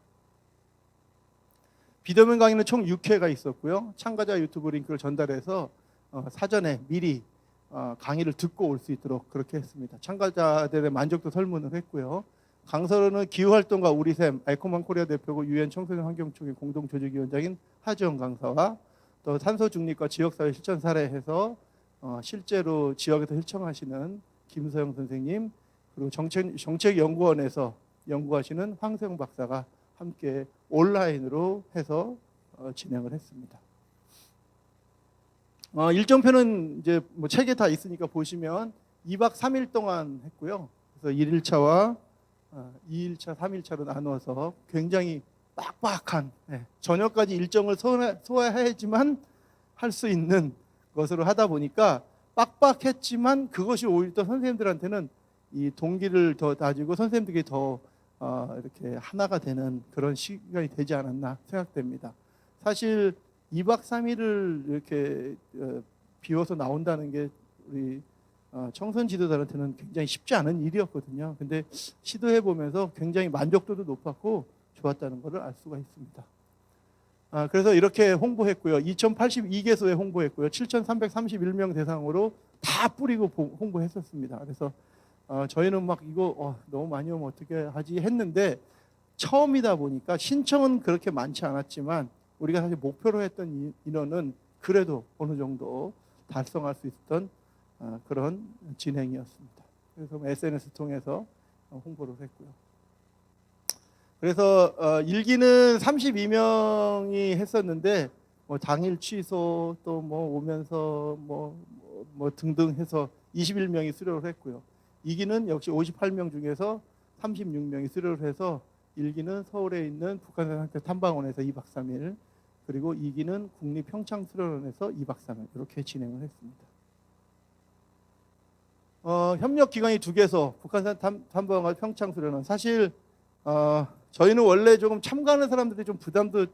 비대면 강의는 총 6회가 있었고요. 참가자 유튜브 링크를 전달해서 사전에 미리 강의를 듣고 올 수 있도록 그렇게 했습니다. 참가자들의 만족도 설문을 했고요. 강사로는 기후활동가 우리샘 에코만 코리아 대표고 유엔 청소년 환경총회 공동조직위원장인 하지원 강사와, 또 산소중립과 지역사회 실천 사례해서 실제로 지역에서 실천하시는 김서영 선생님, 그리고 정책연구원에서 연구하시는 황세영 박사가 함께 온라인으로 해서 진행을 했습니다. 일정표는 이제 뭐 책에 다 있으니까 보시면 2박 3일 동안 했고요. 그래서 1일차와 2일차, 3일차로 나누어서 굉장히 빡빡한, 저녁까지 일정을 소화해야지만 할 수 있는 것으로 하다 보니까 빡빡했지만 그것이 오히려 또 선생님들한테는 이 동기를 더 다지고 선생님들이 더 이렇게 하나가 되는 그런 시간이 되지 않았나 생각됩니다. 사실 2박 3일을 이렇게 비워서 나온다는 게 우리 청소년 지도자한테는 굉장히 쉽지 않은 일이었거든요. 근데 시도해 보면서 굉장히 만족도도 높았고 좋았다는 것을 알 수가 있습니다. 그래서 이렇게 홍보했고요. 2082개소에 홍보했고요. 7,331명 대상으로 다 뿌리고 홍보했었습니다. 그래서 저희는 막 이거 너무 많이 오면 어떻게 하지 했는데, 처음이다 보니까 신청은 그렇게 많지 않았지만 우리가 사실 목표로 했던 인원은 그래도 어느 정도 달성할 수 있었던 그런 진행이었습니다. 그래서 SNS 통해서 홍보를 했고요. 그래서 1기는 32명이 했었는데 뭐 당일 취소 또 뭐 오면서 뭐 등등 해서 21명이 수료를 했고요. 2기는 역시 58명 중에서 36명이 수료를 해서 1기는 서울에 있는 북한산 탐방원에서 2박 3일, 그리고 2기는 국립평창수련원에서 2박 3일 이렇게 진행을 했습니다. 협력 기관이 2개서 북한산 탐방원과 평창수련원. 사실 저희는 원래 조금 참가하는 사람들이 좀 부담도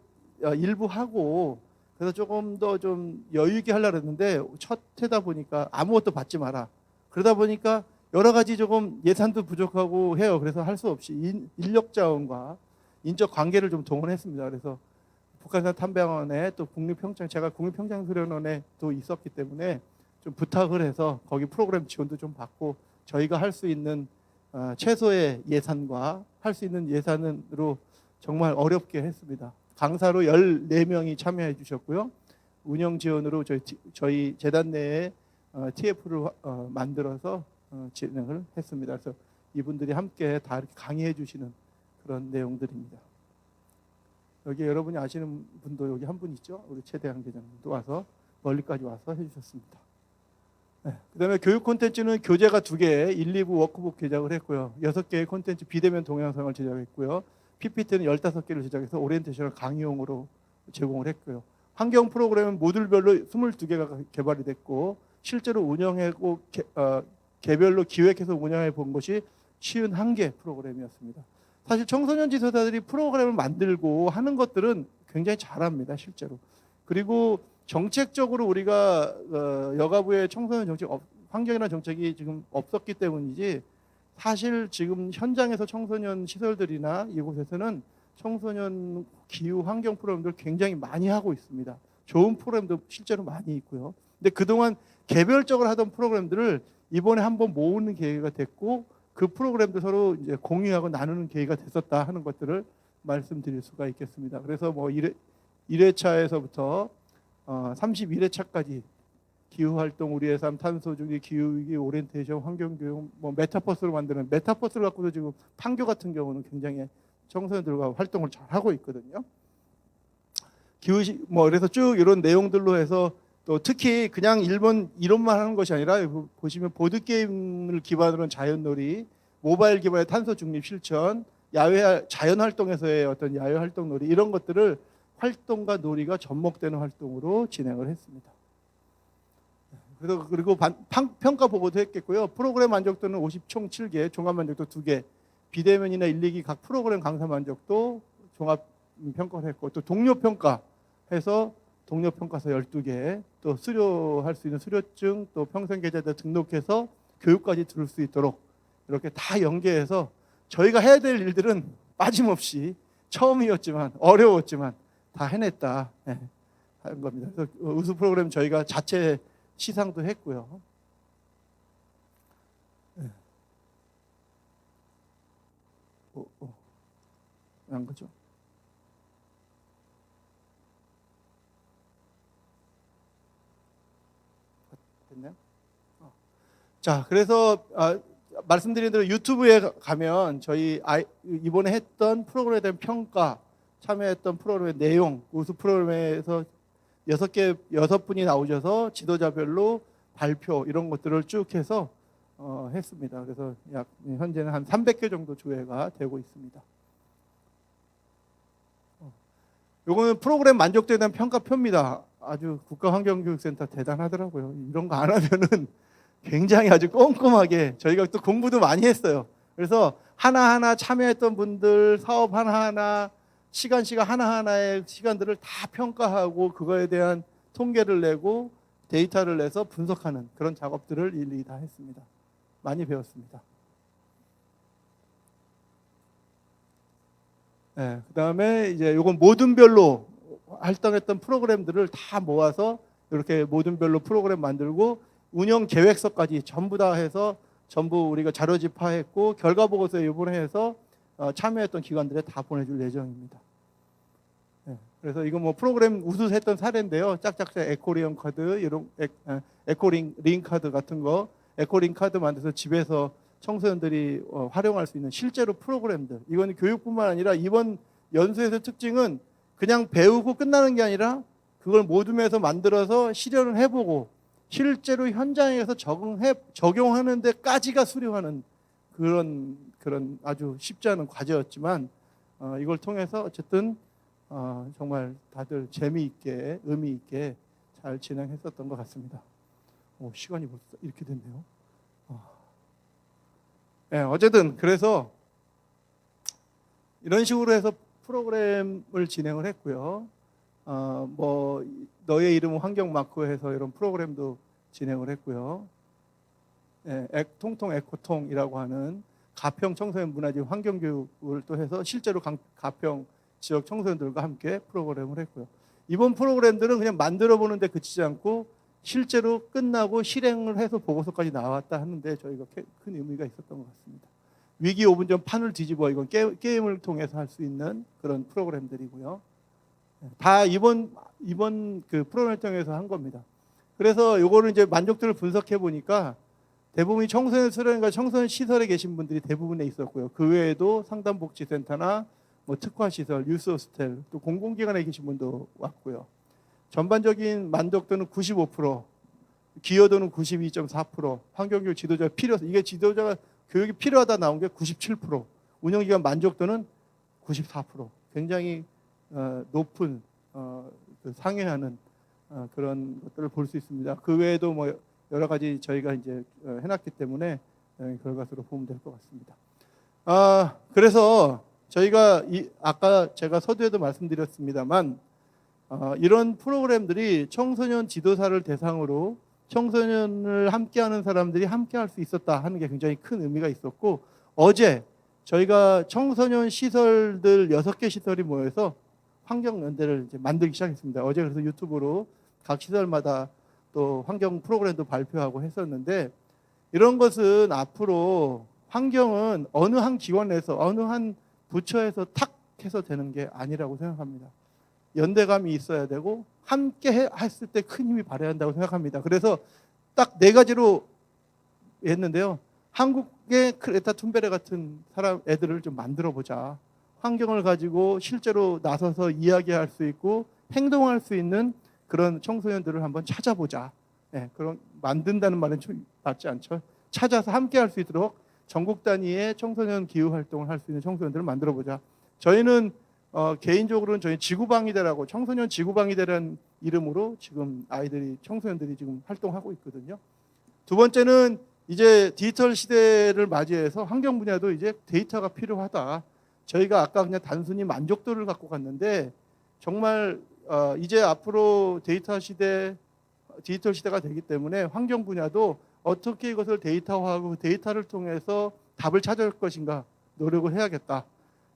일부 하고, 그래서 조금 더 좀 여유 있게 하려고 했는데 첫 해다 보니까 아무것도 받지 마라. 그러다 보니까 여러 가지 조금 예산도 부족하고 해요. 그래서 할 수 없이 인력 자원과 인적 관계를 좀 동원했습니다. 그래서 북한산 탐방원에 또 제가 국립평창수련원에 또 있었기 때문에 좀 부탁을 해서 거기 프로그램 지원도 좀 받고 저희가 할 수 있는 최소의 예산과 할 수 있는 예산으로 정말 어렵게 했습니다. 강사로 14명이 참여해 주셨고요. 운영 지원으로 저희 재단 내에 TF를 만들어서 진행을 했습니다. 그래서 이분들이 함께 다 이렇게 강의해 주시는 그런 내용들입니다. 여기 여러분이 아시는 분도 여기 한 분 있죠? 우리 최대한 계장님도 와서 멀리까지 와서 해주셨습니다. 네. 그다음에 교육 콘텐츠는 교재가 2개, 1, 2부 워크북 제작을 했고요. 6개의 콘텐츠 비대면 동영상을 제작했고요. PPT는 15개를 제작해서 오리엔테이션을 강의용으로 제공을 했고요. 환경 프로그램은 모듈별로 22개가 개발이 됐고 실제로 운영하고 개별로 기획해서 운영해 본 것이 51개 프로그램이었습니다. 사실 청소년 지도자들이 프로그램을 만들고 하는 것들은 굉장히 잘합니다, 실제로. 그리고 정책적으로 우리가 여가부의 청소년 정책, 환경이라는 정책이 지금 없었기 때문이지 사실 지금 현장에서 청소년 시설들이나 이곳에서는 청소년 기후 환경 프로그램들 굉장히 많이 하고 있습니다. 좋은 프로그램도 실제로 많이 있고요. 근데 그동안 개별적으로 하던 프로그램들을 이번에 한번 모으는 계기가 됐고 그 프로그램도 서로 이제 공유하고 나누는 계기가 됐었다 하는 것들을 말씀드릴 수가 있겠습니다. 그래서 뭐 1회차에서부터 31회차까지 기후활동, 우리의 삶, 탄소주기, 기후위기, 오리엔테이션, 환경교육, 뭐 메타버스로 만드는 메타버스를 갖고도 지금 판교 같은 경우는 굉장히 청소년들과 활동을 잘 하고 있거든요. 기후시 뭐 그래서 쭉 이런 내용들로 해서 또 특히 그냥 일본 이론만 하는 것이 아니라 보시면 보드 게임을 기반으로 한 자연놀이, 모바일 기반의 탄소 중립 실천, 야외 자연 활동에서의 어떤 야외 활동 놀이 이런 것들을 활동과 놀이가 접목되는 활동으로 진행을 했습니다. 그리고 평가 보고도 했겠고요. 프로그램 만족도는 50총 7개, 종합 만족도 2개, 비대면이나 1, 2기 각 프로그램 강사 만족도 종합 평가를 했고 또 동료 평가해서 동료 평가서 12개, 또 수료할 수 있는 수료증, 또 평생 계좌에다 등록해서 교육까지 들을 수 있도록 이렇게 다 연계해서 저희가 해야 될 일들은 빠짐없이 처음이었지만 어려웠지만 다 해냈다 하는 겁니다. 그래서 우수 프로그램 저희가 자체 시상도 했고요. 안 그죠? 됐나요? 자, 그래서 말씀드린 대로 유튜브에 가면 저희 이번에 했던 프로그램에 대한 평가, 참여했던 프로그램의 내용, 우수 프로그램에서 6분이 나오셔서 지도자별로 발표 이런 것들을 쭉 해서 했습니다. 그래서 약 현재는 한 300개 정도 조회가 되고 있습니다. 요거는 프로그램 만족도에 대한 평가표입니다. 아주 국가환경교육센터 대단하더라고요. 이런 거 안 하면은 굉장히 아주 꼼꼼하게 저희가 또 공부도 많이 했어요. 그래서 하나하나 참여했던 분들 사업 하나하나 시간 하나하나의 시간들을 다 평가하고 그거에 대한 통계를 내고 데이터를 내서 분석하는 그런 작업들을 일일이 다 했습니다. 많이 배웠습니다. 네, 그다음에 이제 요건 모듈별로 활동했던 프로그램들을 다 모아서 이렇게 모듈별로 프로그램 만들고 운영 계획서까지 전부 다 해서 전부 우리가 자료집화했고 결과 보고서에 이번에 해서 참여했던 기관들에 다 보내줄 예정입니다. 네, 그래서 이거 뭐 프로그램 우수했던 사례인데요. 짝짝짝 에코리언 카드 이런 에코링 카드 같은 거 에코링 카드 만들어서 집에서 청소년들이 활용할 수 있는 실제로 프로그램들. 이건 교육뿐만 아니라 이번 연수에서 특징은 그냥 배우고 끝나는 게 아니라 그걸 모둠에서 만들어서 실현을 해보고 실제로 현장에서 적용하는 데까지가 수료하는 그런 아주 쉽지 않은 과제였지만 이걸 통해서 어쨌든 정말 다들 재미있게 의미있게 잘 진행했었던 것 같습니다. 시간이 벌써 이렇게 됐네요. 네, 어쨌든 그래서 이런 식으로 해서 프로그램을 진행을 했고요. 뭐 너의 이름은 환경마크해서 이런 프로그램도 진행을 했고요. 네, 통통 에코통이라고 하는 가평 청소년 문화재 환경교육을 또 해서 실제로 가평 지역 청소년들과 함께 프로그램을 했고요. 이번 프로그램들은 그냥 만들어 보는데 그치지 않고 실제로 끝나고 실행을 해서 보고서까지 나왔다 하는데 저희가 큰 의미가 있었던 것 같습니다. 위기 5분 전 판을 뒤집어 이건 게임을 통해서 할 수 있는 그런 프로그램들이고요. 다 이번 그 프로그램을 통해서 한 겁니다. 그래서 요거를 이제 만족도를 분석해 보니까 대부분이 청소년 수련과 청소년 시설에 계신 분들이 대부분에 있었고요. 그 외에도 상담복지센터나 뭐 특화시설, 유스호스텔, 또 공공기관에 계신 분도 왔고요. 전반적인 만족도는 95%, 기여도는 92.4%, 환경교육 지도자 이게 지도자가 교육이 필요하다 나온 게 97%, 운영기관 만족도는 94%, 굉장히 높은 상회하는 그런 것들을 볼 수 있습니다. 그 외에도 뭐 여러 가지 저희가 이제 해놨기 때문에 결과수로 보면 될 것 같습니다. 그래서 저희가 아까 제가 서두에도 말씀드렸습니다만 이런 프로그램들이 청소년 지도사를 대상으로 청소년을 함께하는 사람들이 함께할 수 있었다 하는 게 굉장히 큰 의미가 있었고, 어제 저희가 청소년 시설들 6개 시설이 모여서 환경연대를 이제 만들기 시작했습니다. 어제 그래서 유튜브로 각 시설마다 또 환경 프로그램도 발표하고 했었는데, 이런 것은 앞으로 환경은 어느 한 기관에서 어느 한 부처에서 탁 해서 되는 게 아니라고 생각합니다. 연대감이 있어야 되고 함께 했을 때 큰 힘이 발휘해야 한다고 생각합니다. 그래서 딱 4가지로 했는데요. 한국의 크레타 툰베레 같은 애들을 좀 만들어 보자. 환경을 가지고 실제로 나서서 이야기할 수 있고 행동할 수 있는 그런 청소년들을 한번 찾아보자. 네, 그런 만든다는 말은 좀 맞지 않죠. 찾아서 함께 할 수 있도록 전국 단위의 청소년 기후 활동을 할 수 있는 청소년들을 만들어 보자. 저희는 개인적으로는 저희 지구방위대라고 청소년 지구방위대라는 이름으로 지금 청소년들이 지금 활동하고 있거든요. 두 번째는 이제 디지털 시대를 맞이해서 환경 분야도 이제 데이터가 필요하다. 저희가 아까 그냥 단순히 만족도를 갖고 갔는데 정말 이제 앞으로 디지털 시대가 되기 때문에 환경 분야도 어떻게 이것을 데이터화하고 데이터를 통해서 답을 찾을 것인가 노력을 해야겠다.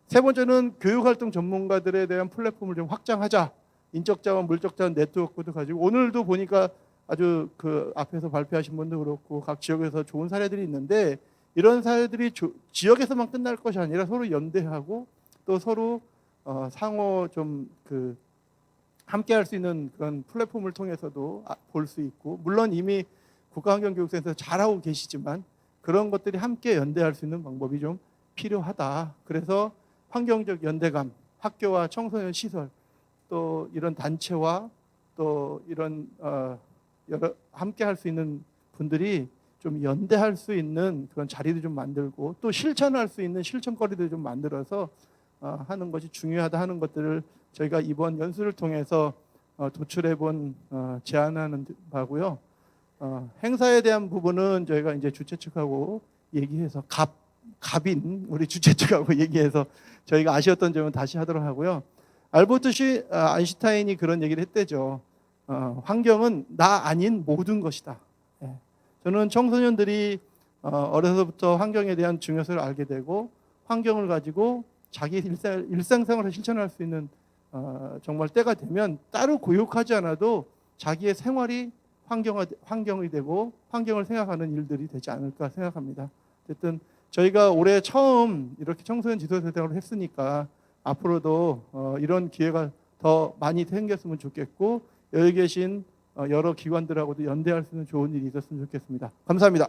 세 번째는 교육활동 전문가들에 대한 플랫폼을 좀 확장하자. 인적 자원, 물적 자원 네트워크도 가지고 오늘도 보니까 아주 그 앞에서 발표하신 분도 그렇고 각 지역에서 좋은 사례들이 있는데, 이런 사례들이 지역에서만 끝날 것이 아니라 서로 연대하고 또 서로 상호 좀 그 함께할 수 있는 그런 플랫폼을 통해서도 볼 수 있고, 물론 이미 국가환경교육센터에서 잘하고 계시지만 그런 것들이 함께 연대할 수 있는 방법이 좀 필요하다. 그래서 환경적 연대감, 학교와 청소년 시설, 또 이런 단체와 또 이런 여러 함께 할 수 있는 분들이 좀 연대할 수 있는 그런 자리도 좀 만들고 또 실천할 수 있는 실천거리도 좀 만들어서 하는 것이 중요하다 하는 것들을 저희가 이번 연수를 통해서 도출해본 제안하는 바고요. 행사에 대한 부분은 저희가 이제 주최 측하고 얘기해서 갑인 우리 주최 측하고 얘기해서 저희가 아쉬웠던 점은 다시 하도록 하고요. 알버트 아인슈타인이 그런 얘기를 했대죠. 환경은 나 아닌 모든 것이다. 저는 청소년들이 어려서부터 환경에 대한 중요성을 알게 되고 환경을 가지고 자기 일상생활을 실천할 수 있는 정말 때가 되면 따로 교육하지 않아도 자기의 생활이 환경이 되고 환경을 생각하는 일들이 되지 않을까 생각합니다. 어쨌든 저희가 올해 처음 이렇게 청소년 지도센터를 했으니까 앞으로도 이런 기회가 더 많이 생겼으면 좋겠고 여기 계신 여러 기관들하고도 연대할 수 있는 좋은 일이 있었으면 좋겠습니다. 감사합니다.